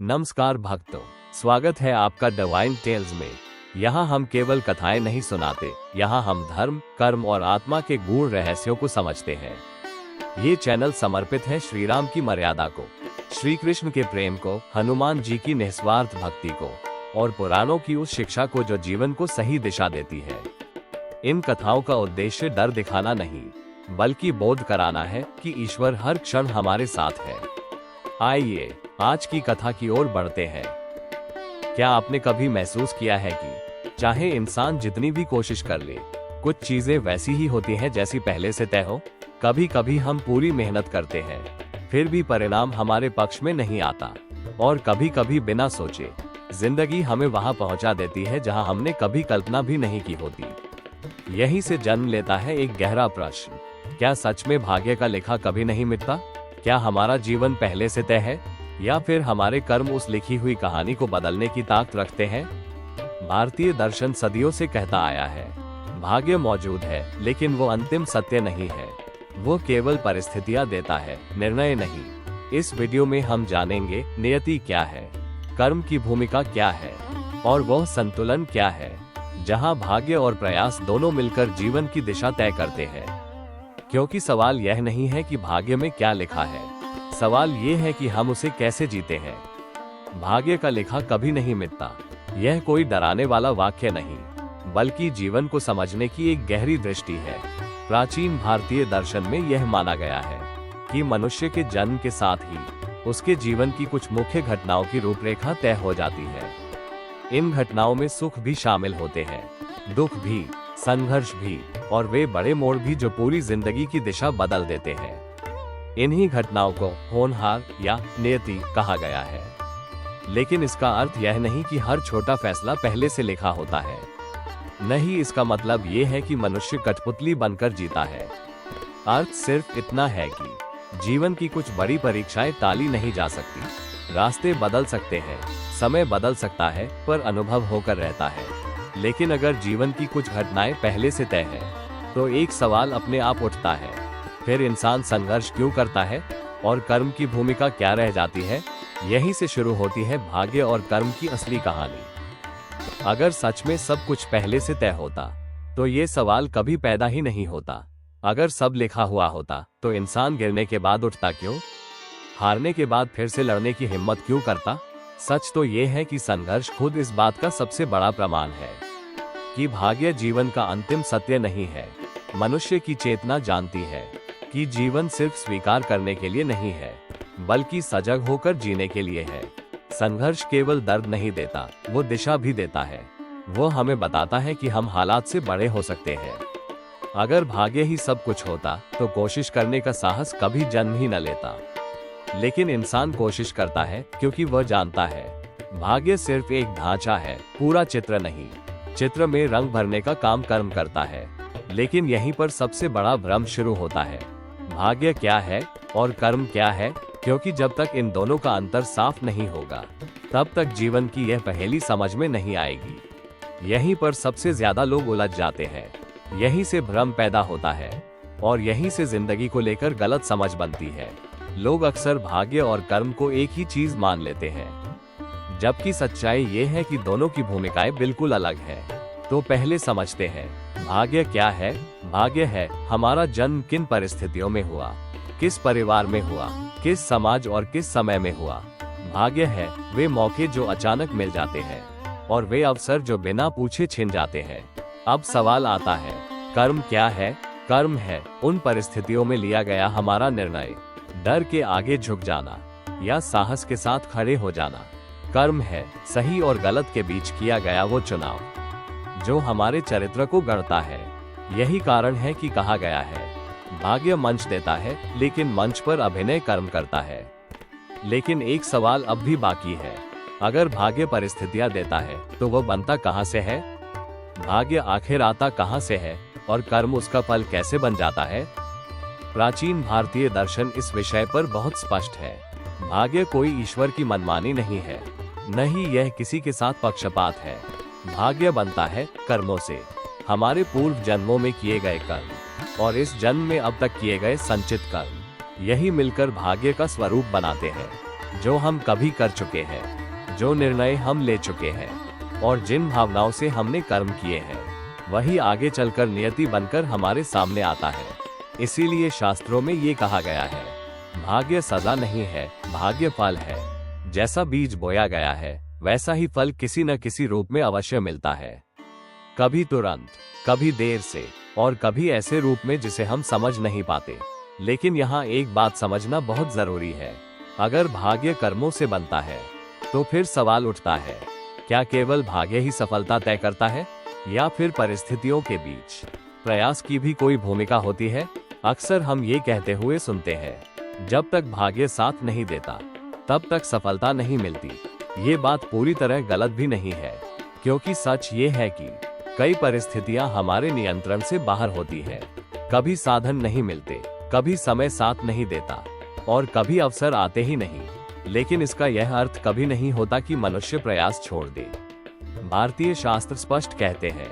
नमस्कार भक्तों, स्वागत है आपका डिवाइन टेल्स में। यहाँ हम केवल कथाएं नहीं सुनाते, यहाँ हम धर्म, कर्म और आत्मा के गूढ़ रहस्यों को समझते हैं। ये चैनल समर्पित है श्री राम की मर्यादा को, श्री कृष्ण के प्रेम को, हनुमान जी की निस्वार्थ भक्ति को और पुराणों की उस शिक्षा को जो जीवन को सही दिशा देती है। इन कथाओं का उद्देश्य डर दिखाना नहीं, बल्कि बोध कराना है कि ईश्वर हर क्षण हमारे साथ है। आइए आज की कथा की ओर बढ़ते हैं। क्या आपने कभी महसूस किया है कि चाहे इंसान जितनी भी कोशिश कर ले, कुछ चीजें वैसी ही होती हैं जैसी पहले से तय हो। कभी कभी हम पूरी मेहनत करते हैं, फिर भी परिणाम हमारे पक्ष में नहीं आता, और कभी कभी बिना सोचे जिंदगी हमें वहां पहुंचा देती है जहां हमने कभी कल्पना भी नहीं की होती। यहीं से जन्म लेता है एक गहरा प्रश्न, क्या सच में भाग्य का लेखा कभी नहीं मिटता? क्या हमारा जीवन पहले से तय है, या फिर हमारे कर्म उस लिखी हुई कहानी को बदलने की ताकत रखते हैं? भारतीय दर्शन सदियों से कहता आया है, भाग्य मौजूद है लेकिन वो अंतिम सत्य नहीं है। वो केवल परिस्थितियां देता है, निर्णय नहीं। इस वीडियो में हम जानेंगे नियति क्या है, कर्म की भूमिका क्या है और वह संतुलन क्या है जहां भाग्य और प्रयास दोनों मिलकर जीवन की दिशा तय करते हैं। क्योंकि सवाल यह नहीं है कि भाग्य में क्या लिखा है, सवाल ये है कि हम उसे कैसे जीते हैं। भाग्य का लेखा कभी नहीं मिटता, यह कोई डराने वाला वाक्य नहीं, बल्कि जीवन को समझने की एक गहरी दृष्टि है। प्राचीन भारतीय दर्शन में यह माना गया है कि मनुष्य के जन्म के साथ ही उसके जीवन की कुछ मुख्य घटनाओं की रूपरेखा तय हो जाती है। इन घटनाओं में सुख भी शामिल होते हैं, दुख भी, संघर्ष भी, और वे बड़े मोड़ भी जो पूरी जिंदगी की दिशा बदल देते हैं। इन्हीं घटनाओं को होनहार या नियति कहा गया है। लेकिन इसका अर्थ यह नहीं कि हर छोटा फैसला पहले से लिखा होता है। नहीं, इसका मतलब ये है कि मनुष्य कठपुतली बनकर जीता है। अर्थ सिर्फ इतना है कि जीवन की कुछ बड़ी परीक्षाएं टाली नहीं जा सकती। रास्ते बदल सकते हैं, समय बदल सकता है, पर अनुभव होकर रहता है। लेकिन अगर जीवन की कुछ घटनाएं पहले से तय है, तो एक सवाल अपने आप उठता है, फिर इंसान संघर्ष क्यों करता है और कर्म की भूमिका क्या रह जाती है? यहीं से शुरू होती है भाग्य और कर्म की असली कहानी। अगर सच में सब कुछ पहले से तय होता, तो ये सवाल कभी पैदा ही नहीं होता। अगर सब लिखा हुआ होता, तो इंसान गिरने के बाद उठता क्यों? हारने के बाद फिर से लड़ने की हिम्मत क्यों करता? सच तो ये है कि संघर्ष खुद इस बात का सबसे बड़ा प्रमाण है कि भाग्य जीवन का अंतिम सत्य नहीं है। मनुष्य की चेतना जानती है कि जीवन सिर्फ स्वीकार करने के लिए नहीं है, बल्कि सजग होकर जीने के लिए है। संघर्ष केवल दर्द नहीं देता, वो दिशा भी देता है। वो हमें बताता है कि हम हालात से बड़े हो सकते हैं। अगर भाग्य ही सब कुछ होता, तो कोशिश करने का साहस कभी जन्म ही न लेता। लेकिन इंसान कोशिश करता है क्योंकि वह जानता है भाग्य सिर्फ एक ढांचा है, पूरा चित्र नहीं। चित्र में रंग भरने का काम कर्म करता है। लेकिन यहीं पर सबसे बड़ा भ्रम शुरू होता है। भाग्य क्या है और कर्म क्या है? क्योंकि जब तक इन दोनों का अंतर साफ नहीं होगा, तब तक जीवन की यह पहेली समझ में नहीं आएगी। यहीं पर सबसे ज्यादा लोग उलझ जाते हैं। यहीं से भ्रम पैदा होता है और यहीं से जिंदगी को लेकर गलत समझ बनती है। लोग अक्सर भाग्य और कर्म को एक ही चीज मान लेते हैं, जबकि सच्चाई ये है कि दोनों की भूमिकाएं बिल्कुल अलग है। तो पहले समझते हैं भाग्य क्या है। भाग्य है हमारा जन्म किन परिस्थितियों में हुआ, किस परिवार में हुआ, किस समाज और किस समय में हुआ। भाग्य है वे मौके जो अचानक मिल जाते हैं और वे अवसर जो बिना पूछे छिन जाते हैं। अब सवाल आता है, कर्म क्या है? कर्म है उन परिस्थितियों में लिया गया हमारा निर्णय, डर के आगे झुक जाना या साहस के साथ खड़े हो जाना। कर्म है सही और गलत के बीच किया गया वो चुनाव, जो हमारे चरित्र को गढ़ता है। यही कारण है कि कहा गया है, भाग्य मंच देता है लेकिन मंच पर अभिनय कर्म करता है। लेकिन एक सवाल अब भी बाकी है, अगर भाग्य परिस्थितियां देता है, तो वह बनता कहां से है? भाग्य आखिर आता कहां से है और कर्म उसका फल कैसे बन जाता है? प्राचीन भारतीय दर्शन इस विषय पर बहुत स्पष्ट है। भाग्य कोई ईश्वर की मनमानी नहीं है, नहीं यह किसी के साथ पक्षपात है। भाग्य बनता है कर्मों से, हमारे पूर्व जन्मों में किए गए कर्म और इस जन्म में अब तक किए गए संचित कर्म, यही मिलकर भाग्य का स्वरूप बनाते हैं। जो हम कभी कर चुके हैं, जो निर्णय हम ले चुके हैं और जिन भावनाओं से हमने कर्म किए हैं, वही आगे चलकर नियति बनकर हमारे सामने आता है। इसीलिए शास्त्रों में ये कहा गया है, भाग्य सजा नहीं है, भाग्य फल है। जैसा बीज बोया गया है, वैसा ही फल किसी न किसी रूप में अवश्य मिलता है। कभी तुरंत, कभी देर से और कभी ऐसे रूप में जिसे हम समझ नहीं पाते। लेकिन यहाँ एक बात समझना बहुत जरूरी है, अगर भाग्य कर्मों से बनता है तो फिर सवाल उठता है, क्या केवल भाग्य ही सफलता तय करता है या फिर परिस्थितियों के बीच प्रयास की भी कोई भूमिका होती है? अक्सर हम ये कहते हुए सुनते हैं, जब तक भाग्य साथ नहीं देता तब तक सफलता नहीं मिलती। ये बात पूरी तरह गलत भी नहीं है, क्योंकि सच ये है कि कई परिस्थितियां हमारे नियंत्रण से बाहर होती है। कभी साधन नहीं मिलते, कभी समय साथ नहीं देता और कभी अवसर आते ही नहीं। लेकिन इसका यह अर्थ कभी नहीं होता कि मनुष्य प्रयास छोड़ दे। भारतीय शास्त्र स्पष्ट कहते हैं,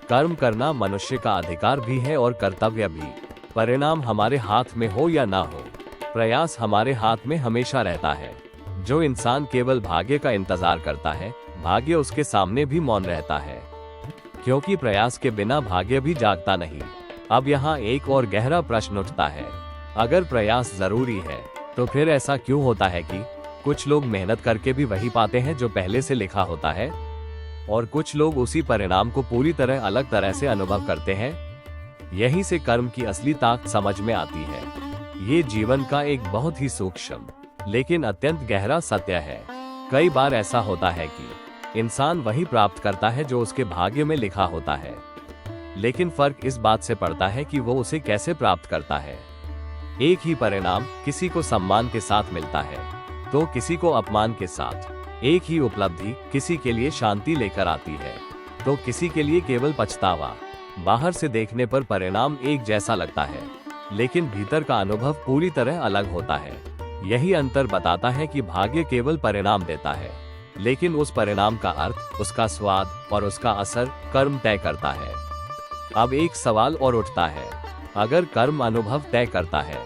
कर्म करना मनुष्य का अधिकार भी है और कर्तव्य भी। परिणाम हमारे हाथ में हो या ना हो, प्रयास हमारे हाथ में हमेशा रहता है। जो इंसान केवल भाग्य का इंतजार करता है, भाग्य उसके सामने भी मौन रहता है, क्योंकि प्रयास के बिना भाग्य भी जागता नहीं। अब यहाँ एक और गहरा प्रश्न उठता है, अगर प्रयास जरूरी है तो फिर ऐसा क्यों होता है कि कुछ लोग मेहनत करके भी वही पाते हैं जो पहले से लिखा होता है, और कुछ लोग उसी परिणाम को पूरी तरह अलग तरह से अनुभव करते हैं? यहीं से कर्म की असली ताकत समझ में आती है। ये जीवन का एक बहुत ही सूक्ष्म लेकिन अत्यंत गहरा सत्य है। कई बार ऐसा होता है कि इंसान वही प्राप्त करता है जो उसके भाग्य में लिखा होता है, लेकिन फर्क इस बात से पड़ता है कि वो उसे कैसे प्राप्त करता है। एक ही परिणाम किसी को सम्मान के साथ मिलता है तो किसी को अपमान के साथ। एक ही उपलब्धि किसी के लिए शांति लेकर आती है तो किसी के लिए केवल पछतावा। बाहर से देखने पर परिणाम एक जैसा लगता है, लेकिन भीतर का अनुभव पूरी तरह अलग होता है। यही अंतर बताता है कि भाग्य केवल परिणाम देता है, लेकिन उस परिणाम का अर्थ, उसका स्वाद और उसका असर कर्म तय करता है। अब एक सवाल और उठता है, अगर कर्म अनुभव तय करता है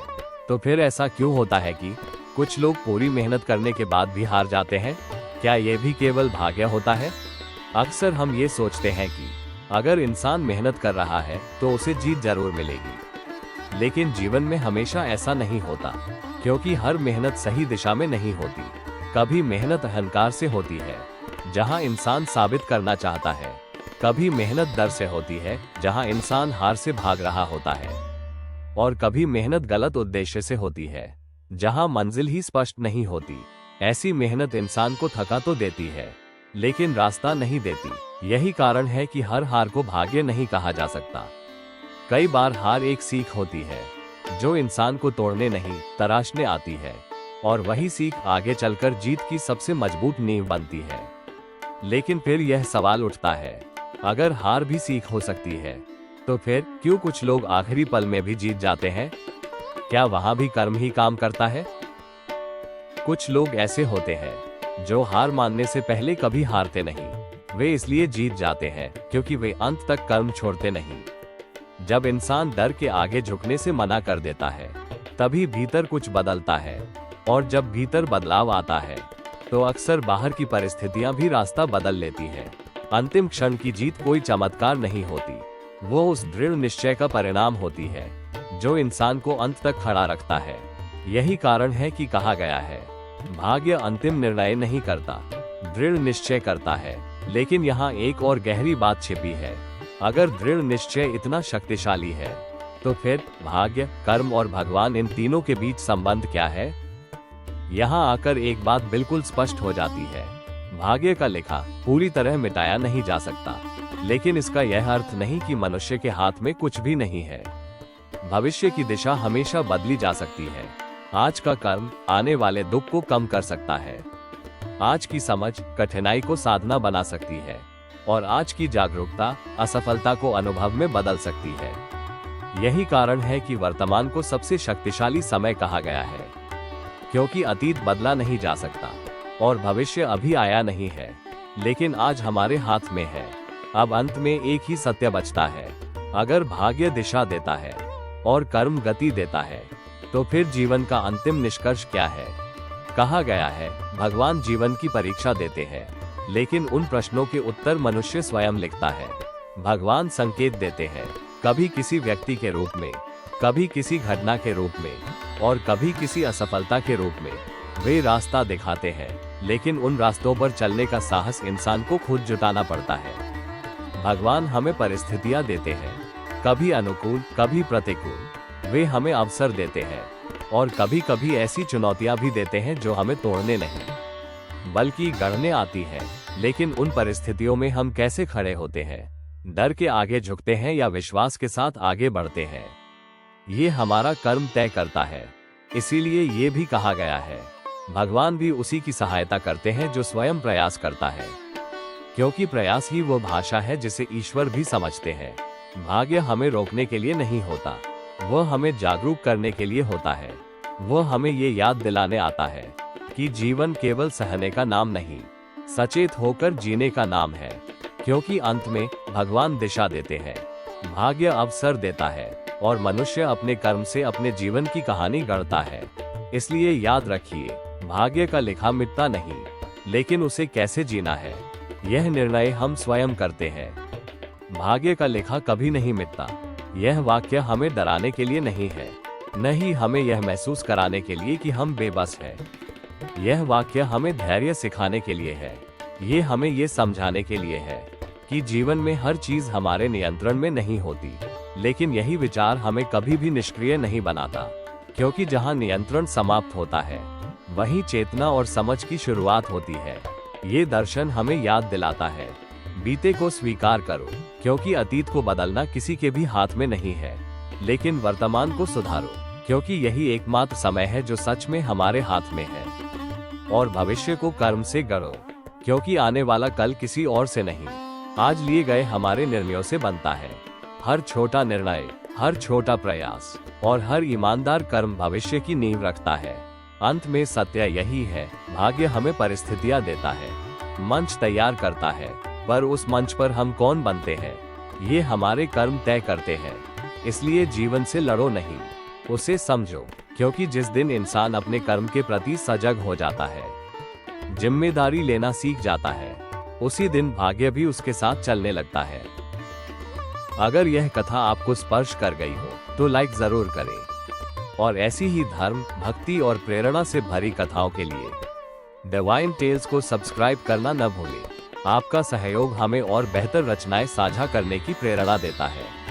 तो फिर ऐसा क्यों होता है कि कुछ लोग पूरी मेहनत करने के बाद भी हार जाते हैं? क्या ये भी केवल भाग्य होता है? अक्सर हम ये सोचते हैं कि अगर इंसान मेहनत कर रहा है तो उसे जीत जरूर मिलेगी, लेकिन जीवन में हमेशा ऐसा नहीं होता, क्योंकि हर मेहनत सही दिशा में नहीं होती। कभी मेहनत अहंकार से होती है, जहां इंसान साबित करना चाहता है। कभी मेहनत डर से होती है, जहां इंसान हार से भाग रहा होता है। और कभी मेहनत गलत उद्देश्य से होती है, जहां मंजिल ही स्पष्ट नहीं होती। ऐसी मेहनत इंसान को थका तो देती है, लेकिन रास्ता नहीं देती। यही कारण है कि हर हार को भाग्य नहीं कहा जा सकता। कई बार हार एक सीख होती है, जो इंसान को तोड़ने नहीं, तराशने आती है, और वही सीख आगे चलकर जीत की सबसे मजबूत नींव बनती है। लेकिन फिर यह सवाल उठता है, अगर हार भी सीख हो सकती है, तो फिर क्यों कुछ लोग आखिरी पल में भी जीत जाते हैं? क्या वहां भी कर्म ही काम करता है? कुछ लोग ऐसे होते हैं जो हार मानने से पहले कभी हारते नहीं। वे इसलिए जीत जाते हैं क्योंकि वे अंत तक कर्म छोड़ते नहीं। जब इंसान डर के आगे झुकने से मना कर देता है, तभी भीतर कुछ बदलता है, और जब भीतर बदलाव आता है तो अक्सर बाहर की परिस्थितियां भी रास्ता बदल लेती हैं। अंतिम क्षण की जीत कोई चमत्कार नहीं होती, वो उस दृढ़ निश्चय का परिणाम होती है जो इंसान को अंत तक खड़ा रखता है। यही कारण है कि कहा गया है, भाग्य अंतिम निर्णय नहीं करता, दृढ़ निश्चय करता है। लेकिन यहाँ एक और गहरी बात छिपी है, अगर दृढ़ निश्चय इतना शक्तिशाली है, तो फिर भाग्य, कर्म और भगवान, इन तीनों के बीच संबंध क्या है? यहाँ आकर एक बात बिल्कुल स्पष्ट हो जाती है, भाग्य का लिखा पूरी तरह मिटाया नहीं जा सकता, लेकिन इसका यह अर्थ नहीं कि मनुष्य के हाथ में कुछ भी नहीं है। भविष्य की दिशा हमेशा बदली जा सकती है। आज का कर्म आने वाले दुख को कम कर सकता है, आज की समझ कठिनाई को साधना बना सकती है, और आज की जागरूकता असफलता को अनुभव में बदल सकती है। यही कारण है कि वर्तमान को सबसे शक्तिशाली समय कहा गया है, क्योंकि अतीत बदला नहीं जा सकता और भविष्य अभी आया नहीं है, लेकिन आज हमारे हाथ में है। अब अंत में एक ही सत्य बचता है, अगर भाग्य दिशा देता है और कर्म गति देता है, तो फिर जीवन का अंतिम निष्कर्ष क्या है? कहा गया है, भगवान जीवन की परीक्षा देते हैं, लेकिन उन प्रश्नों के उत्तर मनुष्य स्वयं लिखता है। भगवान संकेत देते हैं, कभी किसी व्यक्ति के रूप में, कभी किसी घटना के रूप में और कभी किसी असफलता के रूप में। वे रास्ता दिखाते हैं, लेकिन उन रास्तों पर चलने का साहस इंसान को खुद जुटाना पड़ता है। भगवान हमें परिस्थितियां देते हैं, कभी अनुकूल कभी प्रतिकूल। वे हमें अवसर देते हैं और कभी कभी ऐसी चुनौतियां भी देते हैं जो हमें तोड़ने नहीं बल्कि गढ़ने आती है। लेकिन उन परिस्थितियों में हम कैसे खड़े होते हैं? डर के आगे झुकते हैं या विश्वास के साथ आगे बढ़ते हैं? ये हमारा कर्म तय करता है। इसीलिए ये भी कहा गया है, भगवान भी उसी की सहायता करते हैं जो स्वयं प्रयास करता है, क्योंकि प्रयास ही वो भाषा है जिसे ईश्वर भी समझते हैं। भाग्य हमें रोकने के लिए नहीं होता, वह हमें जागरूक करने के लिए होता है। वह हमें ये याद दिलाने आता है कि जीवन केवल सहने का नाम नहीं, सचेत होकर जीने का नाम है। क्योंकि अंत में भगवान दिशा देते हैं, भाग्य अवसर देता है और मनुष्य अपने कर्म से अपने जीवन की कहानी गढ़ता है। इसलिए याद रखिए, भाग्य का लिखा मिटता नहीं, लेकिन उसे कैसे जीना है यह निर्णय हम स्वयं करते हैं। भाग्य का लिखा कभी नहीं मिटता। यह वाक्य हमें डराने के लिए नहीं है, नहीं हमें यह महसूस कराने के लिए कि हम बेबस हैं। यह वाक्य हमें धैर्य सिखाने के लिए है। ये हमें ये समझाने के लिए है कि जीवन में हर चीज हमारे नियंत्रण में नहीं होती, लेकिन यही विचार हमें कभी भी निष्क्रिय नहीं बनाता। क्योंकि जहाँ नियंत्रण समाप्त होता है, वहीं चेतना और समझ की शुरुआत होती है। ये दर्शन हमें याद दिलाता है, बीते को स्वीकार करो, क्योंकि अतीत को बदलना किसी के भी हाथ में नहीं है, लेकिन वर्तमान को सुधारो, क्योंकि यही एकमात्र समय है जो सच में हमारे हाथ में है। और भविष्य को कर्म से गढ़ो, क्योंकि आने वाला कल किसी और से नहीं, आज लिए गए हमारे निर्णयों से बनता है। हर छोटा निर्णय, हर छोटा प्रयास और हर ईमानदार कर्म भविष्य की नींव रखता है। अंत में सत्य यही है, भाग्य हमें परिस्थितियां देता है, मंच तैयार करता है, पर उस मंच पर हम कौन बनते हैं ये हमारे कर्म तय करते हैं। इसलिए जीवन से लड़ो नहीं, उसे समझो, क्योंकि जिस दिन इंसान अपने कर्म के प्रति सजग हो जाता है, जिम्मेदारी लेना सीख जाता है, उसी दिन भाग्य भी उसके साथ चलने लगता है। अगर यह कथा आपको स्पर्श कर गई हो तो लाइक जरूर करें और ऐसी ही धर्म, भक्ति और प्रेरणा से भरी कथाओं के लिए डिवाइन टेल्स को सब्सक्राइब करना न भूलें। आपका सहयोग हमें और बेहतर रचनाएं साझा करने की प्रेरणा देता है।